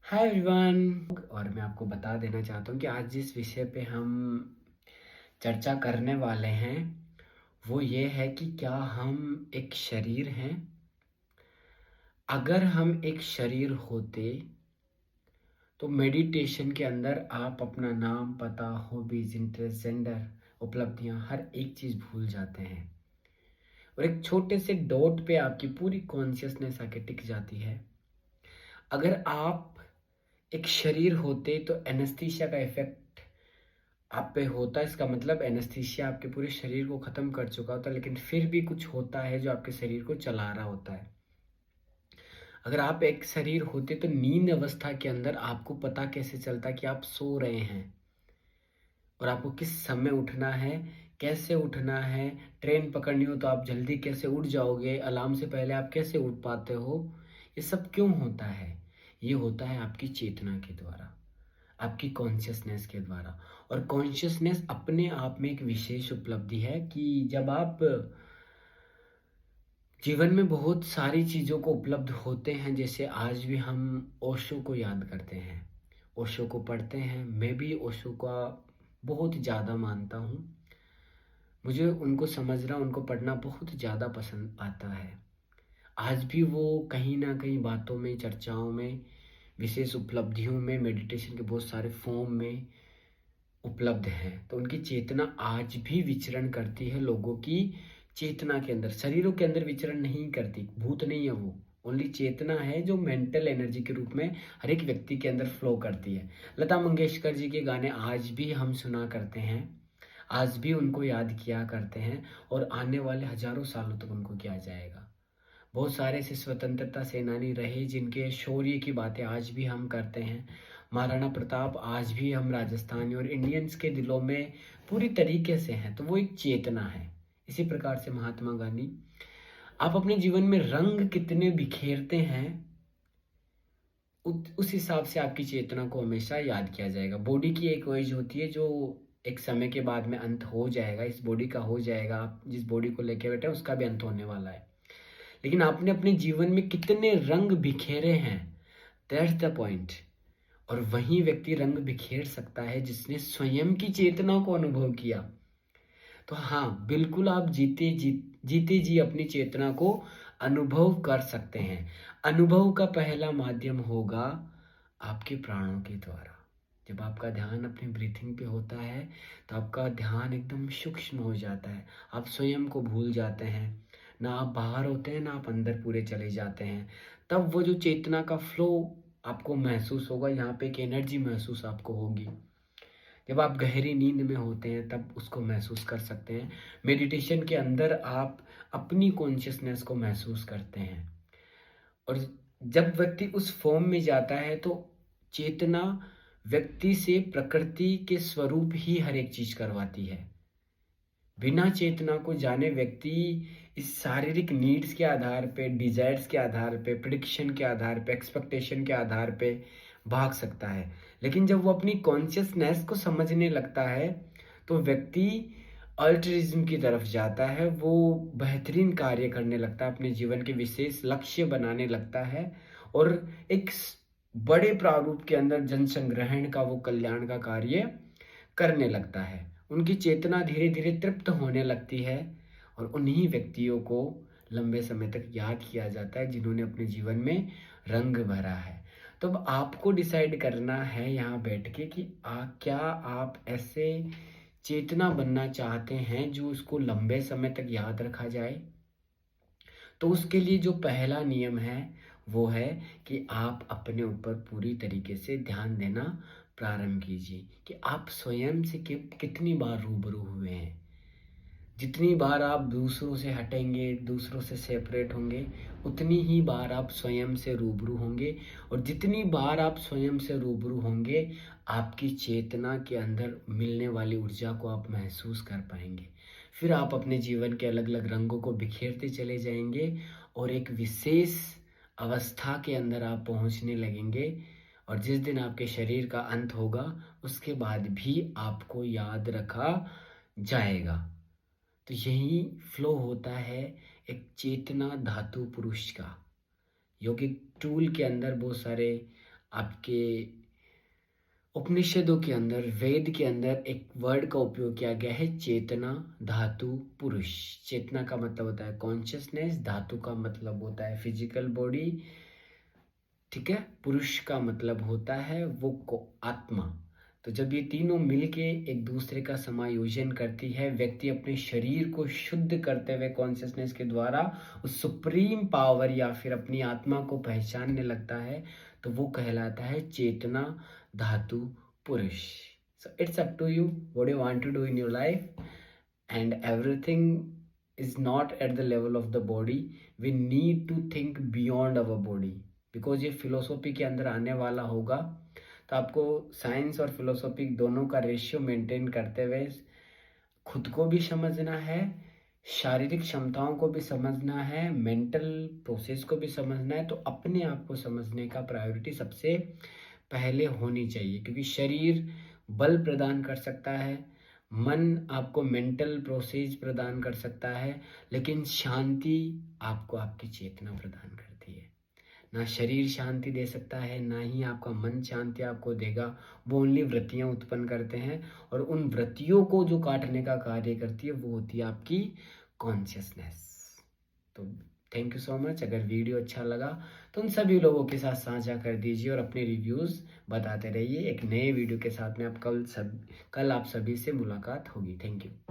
Hi everyone. और मैं आपको बता देना चाहता हूँ कि आज जिस विषय पे हम चर्चा करने वाले हैं वो ये है कि क्या हम एक शरीर हैं। अगर हम एक शरीर होते तो मेडिटेशन के अंदर आप अपना नाम, पता, हॉबीज, इंटरेस्ट, जेंडर, उपलब्धियां, हर एक चीज़ भूल जाते हैं और एक छोटे से डॉट पे आपकी पूरी कॉन्शियसनेस आके टिक जाती है। अगर आप एक शरीर होते तो एनेस्थीसिया का इफेक्ट आप पे होता। इसका मतलब एनेस्थीसिया आपके पूरे शरीर को ख़त्म कर चुका होता, लेकिन फिर भी कुछ होता है जो आपके शरीर को चला रहा होता है। अगर आप एक शरीर होते तो नींद अवस्था के अंदर आपको पता कैसे चलता कि आप सो रहे हैं और आपको किस समय उठना है, कैसे उठना है। ट्रेन पकड़नी हो तो आप जल्दी कैसे उठ जाओगे, अलार्म से पहले आप कैसे उठ पाते हो। ये सब क्यों होता है? ये होता है आपकी चेतना के द्वारा, आपकी कॉन्शियसनेस के द्वारा। और कॉन्शियसनेस अपने आप में एक विशेष उपलब्धि है कि जब आप जीवन में बहुत सारी चीज़ों को उपलब्ध होते हैं, जैसे आज भी हम ओशो को याद करते हैं, ओशो को पढ़ते हैं। मैं भी ओशो का बहुत ज़्यादा मानता हूँ। मुझे उनको समझना, उनको पढ़ना बहुत ज़्यादा पसंद आता है। आज भी वो कहीं ना कहीं बातों में, चर्चाओं में, विशेष उपलब्धियों में, मेडिटेशन के बहुत सारे फॉर्म में उपलब्ध हैं। तो उनकी चेतना आज भी विचरण करती है लोगों की चेतना के अंदर, शरीरों के अंदर विचरण नहीं करती। भूत नहीं है वो, ओनली चेतना है जो मेंटल एनर्जी के रूप में हर एक व्यक्ति के अंदर फ्लो करती है। लता मंगेशकर जी के गाने आज भी हम सुना करते हैं, आज भी उनको याद किया करते हैं और आने वाले हजारों सालों तक उनको किया जाएगा। बहुत सारे ऐसे स्वतंत्रता सेनानी रहे जिनके शौर्य की बातें आज भी हम करते हैं। महाराणा प्रताप आज भी हम राजस्थानी और इंडियंस के दिलों में पूरी तरीके से हैं, तो वो एक चेतना है। इसी प्रकार से महात्मा गांधी। आप अपने जीवन में रंग कितने बिखेरते हैं, उस हिसाब से आपकी चेतना को हमेशा याद किया जाएगा। बॉडी की एक एज होती है जो एक समय के बाद में अंत हो जाएगा, इस बॉडी का हो जाएगा। आप जिस बॉडी को लेके बैठे हैं उसका भी अंत होने वाला है, लेकिन आपने अपने जीवन में कितने रंग बिखेरे हैं, दैट्स द पॉइंट। और वही व्यक्ति रंग बिखेर सकता है जिसने स्वयं की चेतना को अनुभव किया। तो हाँ, बिल्कुल आप जीते जी अपनी चेतना को अनुभव कर सकते हैं। अनुभव का पहला माध्यम होगा आपके प्राणों के द्वारा। जब आपका ध्यान अपनी ब्रीथिंग पे होता है तो आपका ध्यान एकदम सूक्ष्म हो जाता है, आप स्वयं को भूल जाते हैं। ना आप बाहर होते हैं, ना आप अंदर पूरे चले जाते हैं। तब वो जो चेतना का फ्लो आपको महसूस होगा, यहाँ पे एक एनर्जी महसूस आपको होगी। जब आप गहरी नींद में होते हैं तब उसको महसूस कर सकते हैं। मेडिटेशन के अंदर आप अपनी कॉन्शियसनेस को महसूस करते हैं। और जब व्यक्ति उस फॉर्म में जाता है तो चेतना व्यक्ति से प्रकृति के स्वरूप ही हर एक चीज करवाती है। बिना चेतना को जाने व्यक्ति इस शारीरिक नीड्स के आधार पे, डिजायर्स के आधार पे, प्रिडिक्शन के आधार पे, एक्सपेक्टेशन के आधार पे भाग सकता है। लेकिन जब वो अपनी कॉन्शियसनेस को समझने लगता है तो व्यक्ति अल्ट्रिज्म की तरफ जाता है। वो बेहतरीन कार्य करने लगता है, अपने जीवन के विशेष लक्ष्य बनाने लगता है और एक बड़े प्रारूप के अंदर जनसंग्रहण का, वो कल्याण का कार्य करने लगता है। उनकी चेतना धीरे धीरे तृप्त होने लगती है और उन्हीं व्यक्तियों को लंबे समय तक याद किया जाता है जिन्होंने अपने जीवन में रंग भरा है। तो अब आपको डिसाइड करना है यहाँ बैठ के कि क्या आप ऐसे चेतना बनना चाहते हैं जो उसको लंबे समय तक याद रखा जाए। तो उसके लिए जो पहला नियम है वो है कि आप अपने ऊपर पूरी तरीके से ध्यान देना प्रारंभ कीजिए कि आप स्वयं से कितनी बार रूबरू हुए हैं। जितनी बार आप दूसरों से हटेंगे, दूसरों से सेपरेट होंगे, उतनी ही बार आप स्वयं से रूबरू होंगे। और जितनी बार आप स्वयं से रूबरू होंगे, आपकी चेतना के अंदर मिलने वाली ऊर्जा को आप महसूस कर पाएंगे। फिर आप अपने जीवन के अलग अलग रंगों को बिखेरते चले जाएंगे और एक विशेष अवस्था के अंदर आप पहुंचने लगेंगे। और जिस दिन आपके शरीर का अंत होगा उसके बाद भी आपको याद रखा जाएगा। तो यही फ्लो होता है एक चेतना धातु पुरुष का। योगिक टूल के अंदर बहुत सारे आपके उपनिषदों के अंदर, वेद के अंदर एक वर्ड का उपयोग किया गया है, चेतना धातु पुरुष। चेतना का मतलब होता है कॉन्शियसनेस, धातु का मतलब होता है फिजिकल बॉडी, ठीक है। पुरुष का मतलब होता है वो को आत्मा। तो जब ये तीनों मिलके एक दूसरे का समायोजन करती है, व्यक्ति अपने शरीर को शुद्ध करते हुए कॉन्शियसनेस के द्वारा उस सुप्रीम पावर या फिर अपनी आत्मा को पहचानने लगता है, तो वो कहलाता है चेतना धातु पुरुष। So it's up to you what you want to do in your life, and everything is not at the level of the body. We need to think beyond our body, because ये philosophy के अंदर आने वाला होगा। तो आपको science और philosophy दोनों का रेशियो मेंटेन करते हुए खुद को भी समझना है, शारीरिक क्षमताओं को भी समझना है, मेंटल प्रोसेस को भी समझना है। तो अपने आप को समझने का प्रायोरिटी सबसे पहले होनी चाहिए, क्योंकि शरीर बल प्रदान कर सकता है, मन आपको मेंटल प्रोसेस प्रदान कर सकता है, लेकिन शांति आपको आपकी चेतना प्रदान करती है। ना शरीर शांति दे सकता है, ना ही आपका मन शांति आपको देगा। वो ओनली वृत्तियाँ उत्पन्न करते हैं, और उन वृत्तियों को जो काटने का कार्य करती है वो होती है आपकी कॉन्शियसनेस। तो थैंक यू सो मच। अगर वीडियो अच्छा लगा तो उन सभी लोगों के साथ साझा कर दीजिए और अपने रिव्यूज़ बताते रहिए। एक नए वीडियो के साथ में आप कल आप सभी से मुलाकात होगी। Thank you.